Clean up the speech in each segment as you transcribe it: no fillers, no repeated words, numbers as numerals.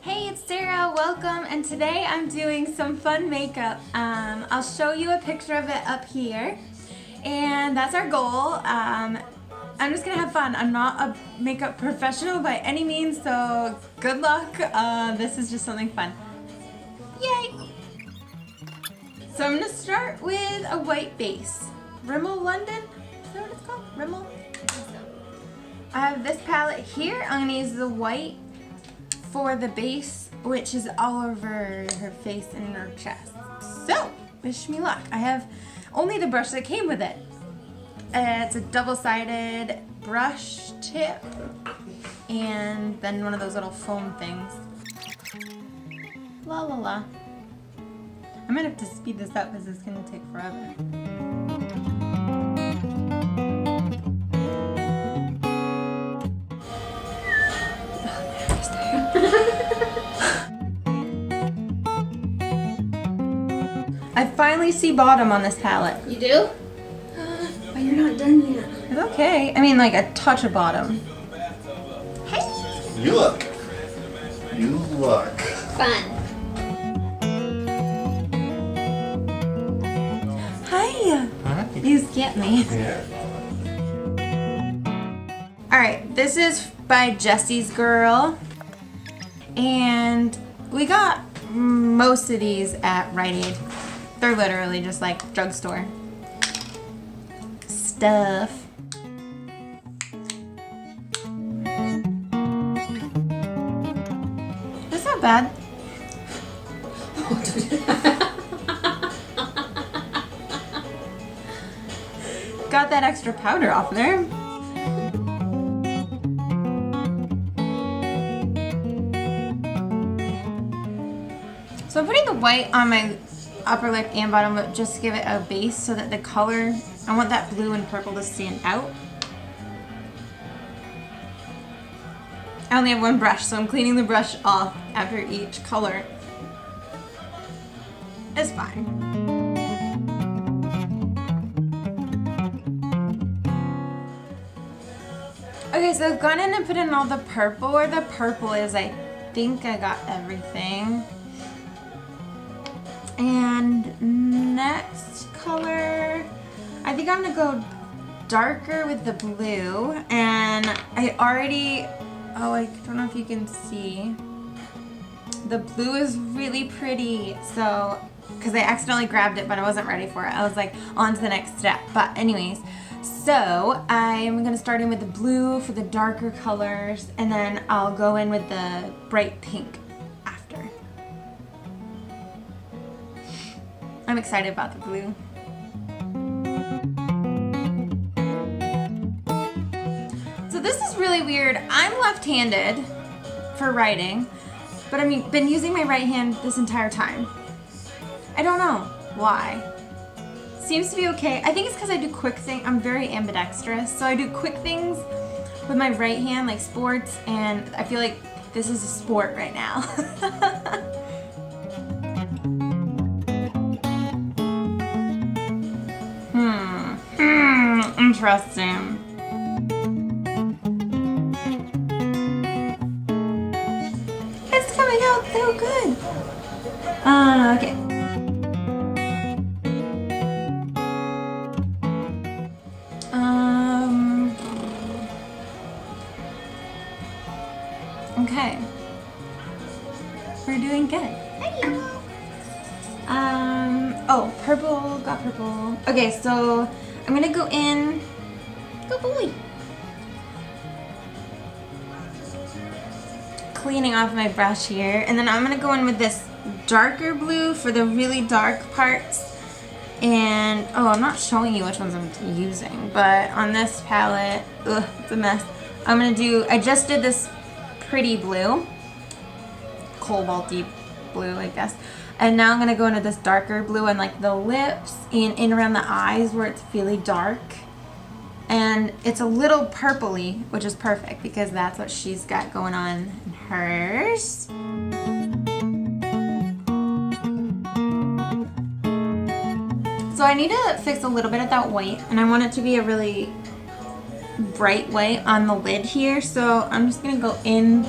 Hey, it's Sarah, welcome, and today I'm doing some fun makeup. I'll show you a picture of it up here, and that's our goal. I'm just gonna have fun. I'm not a makeup professional by any means, so good luck. This is just something fun. Yay! So I'm gonna start with a white base. Rimmel London? Is that what it's called? Rimmel? I have this palette here. I'm gonna use the white for the base, which is all over her face and her chest. So, wish me luck. I have only the brush that came with it. It's a double-sided brush tip and then one of those little foam things. La la la. I might have to speed this up because it's gonna take forever. I finally see bottom on this palette. You do? But you're not done yet. It's okay. I mean, like a touch of bottom. Hey! You look Fun. Hi! Hi. You scared me. Yeah. Alright, this is by Jesse's Girl. And we got most of these at Rite Aid. They're literally just like drugstore stuff. That's not bad. Got that extra powder off there. So I'm putting the white on my upper lip and bottom lip just to give it a base so that the color, I want that blue and purple to stand out. I only have one brush, so I'm cleaning the brush off after each color. It's fine. Okay, so I've gone in and put in all the purple. Where the purple is, I think I got everything. And next color, I think I'm gonna go darker with the blue. And I already, oh, I don't know if you can see. The blue is really pretty. So, because I accidentally grabbed it, but I wasn't ready for it. I was like, on to the next step. But anyways, so I'm gonna start in with the blue for the darker colors, and then I'll go in with the bright pink after. I'm excited about the blue. So this is really weird. I'm left-handed for writing, but I've been using my right hand this entire time. I don't know why. Seems to be okay. I think it's because I do quick things. I'm very ambidextrous, so I do quick things with my right hand, like sports, and I feel like this is a sport right now. Interesting. It's coming out so good. Okay. Okay. We're doing good. Oh, purple, got purple. Okay, so I'm gonna go in. Good boy. Cleaning off my brush here, and then I'm gonna go in with this darker blue for the really dark parts. And oh, I'm not showing you which ones I'm using, but on this palette, ugh, it's a mess. I just did this pretty blue, cobalty blue, I guess. And now I'm gonna go into this darker blue on like the lips and in around the eyes where it's really dark. And it's a little purpley, which is perfect because that's what she's got going on in hers. So I need to fix a little bit of that white, and I want it to be a really bright white on the lid here. So I'm just gonna go in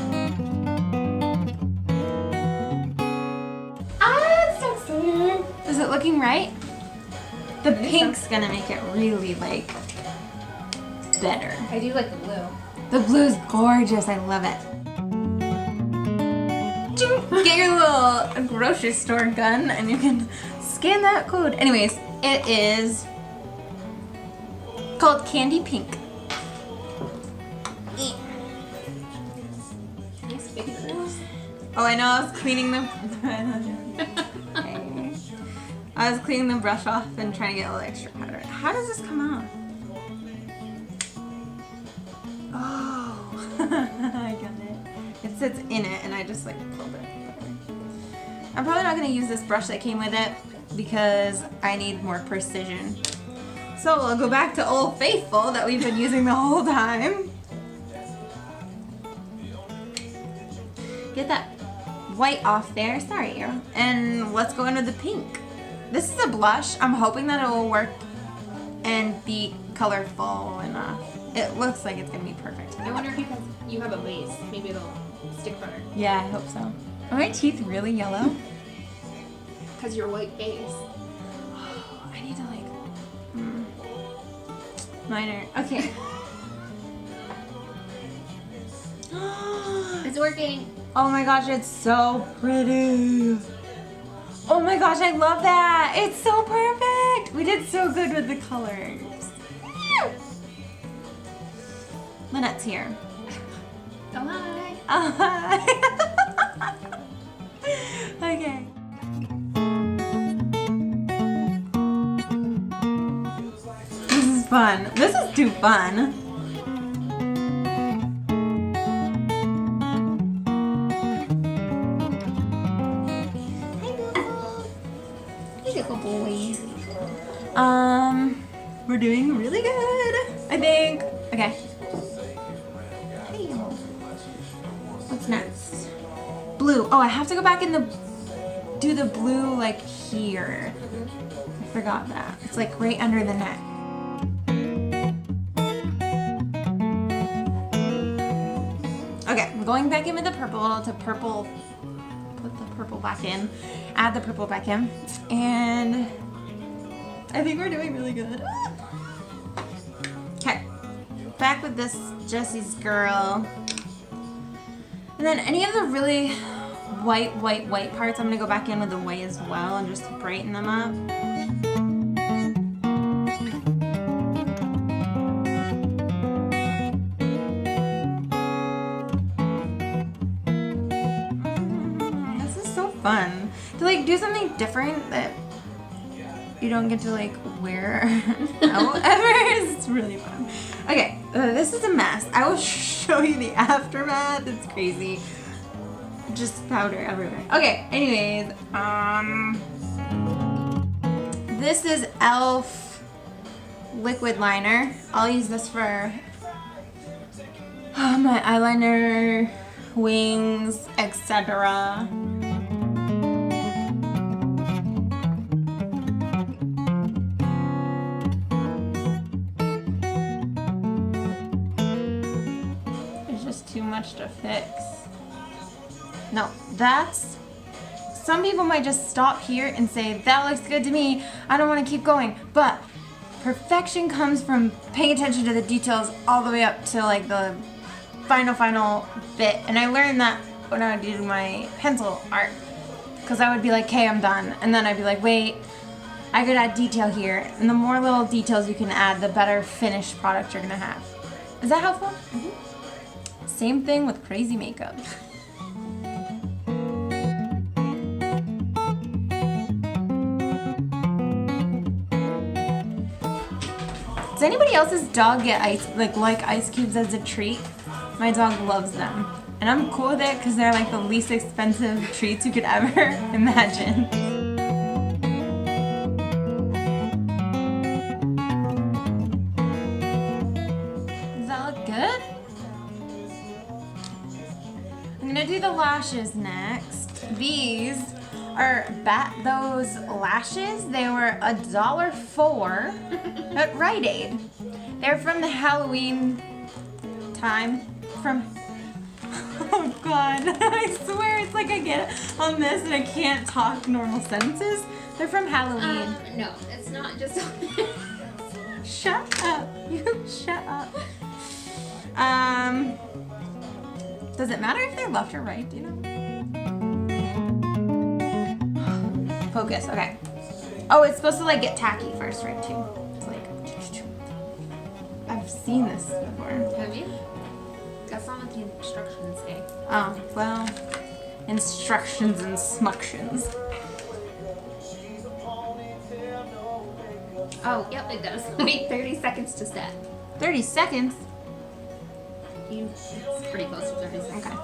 it looking right? The pink's gonna make it really like better. I do like the blue. The blue's gorgeous. I love it. Get your little grocery store gun and you can scan that code. Anyways, it is called Candy Pink. Nice big girls. Oh, I know. I was cleaning the. I was cleaning the brush off and trying to get a little extra powder. How does this come out? Oh, I got it. It sits in it, and I just like pulled it. I'm probably not gonna use this brush that came with it because I need more precision. So we'll go back to Old Faithful that we've been using the whole time. Get that white off there. Sorry, Arrow. And let's go into the pink. This is a blush. I'm hoping that it will work and be colorful enough. It looks like it's gonna be perfect. I wonder if you have a base. Maybe it'll stick better. Yeah, I hope so. Are my teeth really yellow? Because your white base. Oh, I need to like... Mine are... Okay. It's working. Oh my gosh, it's so pretty. Oh my gosh, I love that. It's so perfect. We did so good with the colors. Lynette's here. Oh, hi. Oh, hi. Okay. This is fun. This is too fun. We're doing really good, I think. Okay. What's next? Blue. Oh, I have to go back and do the blue like here. I forgot that. It's like right under the neck. Okay, I'm going back in with the purple to purple. Put the purple back in. Add the purple back in. And I think we're doing really good. Okay, back with this Jessie's Girl. And then any of the really white parts, I'm gonna go back in with the white as well and just brighten them up. This is so fun. To like do something different that you don't get to like wear out ever. It's really fun. Okay, this is a mess. I will show you the aftermath. It's crazy. Just powder everywhere. Okay, anyways, this is e.l.f. liquid liner. I'll use this for my eyeliner, wings, etc. Too much to fix. No, that's... Some people might just stop here and say, that looks good to me, I don't want to keep going. But perfection comes from paying attention to the details all the way up to like the final bit. And I learned that when I would do my pencil art. Because I would be like, okay, I'm done. And then I'd be like, wait, I could add detail here. And the more little details you can add, the better finished product you're going to have. Is that helpful? Mm-hmm. Same thing with crazy makeup. Does anybody else's dog get like ice cubes as a treat? My dog loves them. And I'm cool with it because they're like the least expensive treats you could ever imagine. Does that look good? I'm gonna do the lashes next. These are those lashes. They were $1.04 at Rite Aid. They're from the Halloween time. Oh God, I swear it's like I get on this and I can't talk normal sentences. They're from Halloween. No, it's not just. Shut up. You shut up. Does it matter if they're left or right, do you know? Focus, okay. Oh, it's supposed to like get tacky first, right, too? It's like, I've seen this before. Have you? That's not what the instructions say. Oh, well, instructions and smuctions. Oh, yep, it does. Wait 30 seconds to set. 30 seconds? It's pretty close to 30 seconds. Okay.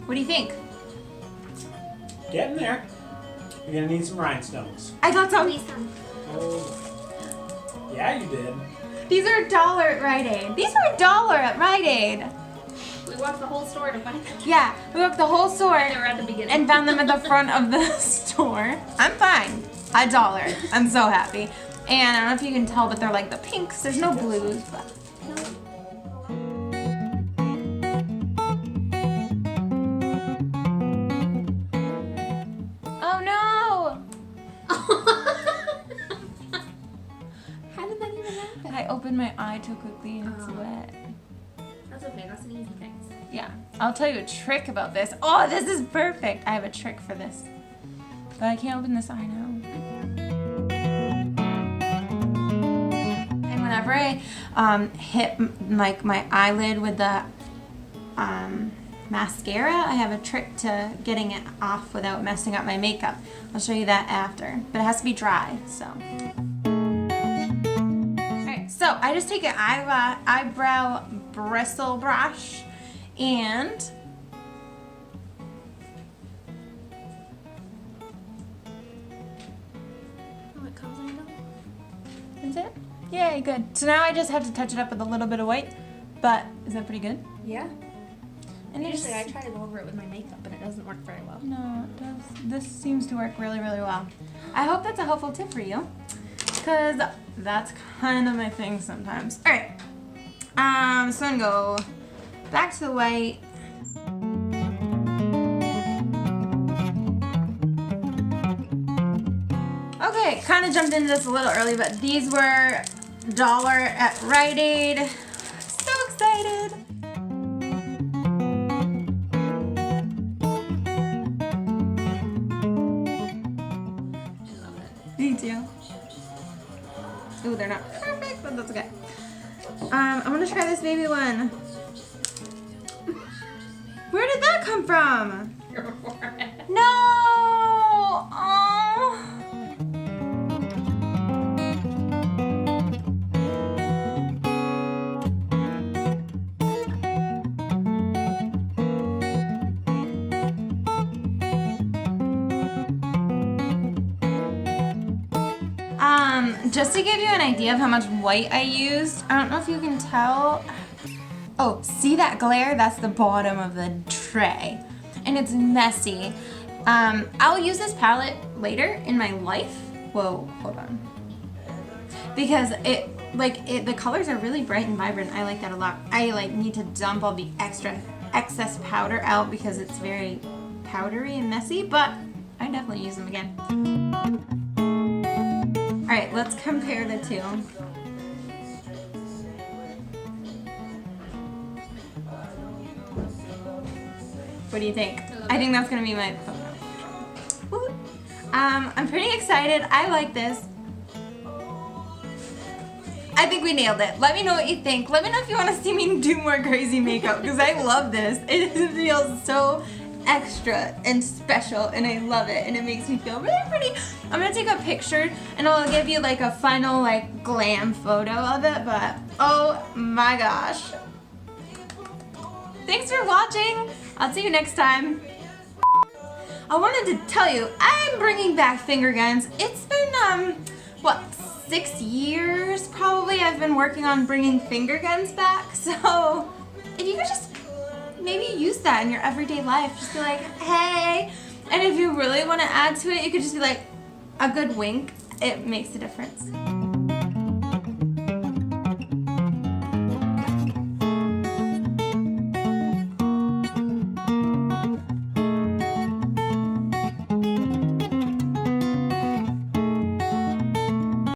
What do you think? Getting there. You're gonna need some rhinestones. I got some. Oh. Yeah, you did. These are $1 at Rite Aid. These are $1 at Rite Aid. We walked the whole store to find them. Yeah, we walked the whole store They were at the beginning. and found them at the front of the store. I'm fine. $1. I'm so happy. And I don't know if you can tell, but they're like the pinks. There's no blues, but. Oh no! How did that even happen? I opened my eye too quickly and it's Oh. wet. That's okay. That's an easy fix. Yeah, I'll tell you a trick about this. Oh, this is perfect. I have a trick for this. But I can't open this eye now. And whenever I hit like my eyelid with the mascara, I have a trick to getting it off without messing up my makeup. I'll show you that after. But it has to be dry, so. Alright, so I just take an eyebrow bristle brush and Oh, it comes in though? that's it. Yay, good. So now I just have to touch it up with a little bit of white, but is that pretty good? Yeah. And you Usually I just- try to go over it with my makeup, but it doesn't work very well. No, it does. This seems to work really, really well. I hope that's a helpful tip for you, because that's kind of my thing sometimes. All right. So I'm gonna go back to the white. Okay, kind of jumped into this a little early, but these were $1 at Rite Aid. So excited. I love it. Me too. Ooh, they're not perfect, but that's okay. I'm gonna try this baby one. Where did that come from? Your forehead. No! Oh. Just to give you an idea of how much white I used, I don't know if you can tell. Oh, see that glare? That's the bottom of the tray. And it's messy. I'll use this palette later in my life. Whoa, hold on. Because the colors are really bright and vibrant. I like that a lot. I need to dump all the excess powder out because it's very powdery and messy, but I definitely use them again. All right, let's compare the two. What do you think? I think that's gonna be my photo. Woo. I'm pretty excited. I like this. I think we nailed it. Let me know what you think. Let me know if you want to see me do more crazy makeup because I love this. It feels so extra and special and I love it and it makes me feel really pretty. I'm gonna take a picture and I'll give you like a final like glam photo of it, but oh my gosh. Thanks for watching. I'll see you next time. I wanted to tell you, I'm bringing back finger guns. It's been, what, 6 years probably I've been working on bringing finger guns back. So if you could just maybe use that in your everyday life. Just be like, hey. And if you really want to add to it, you could just be like, a good wink. It makes a difference.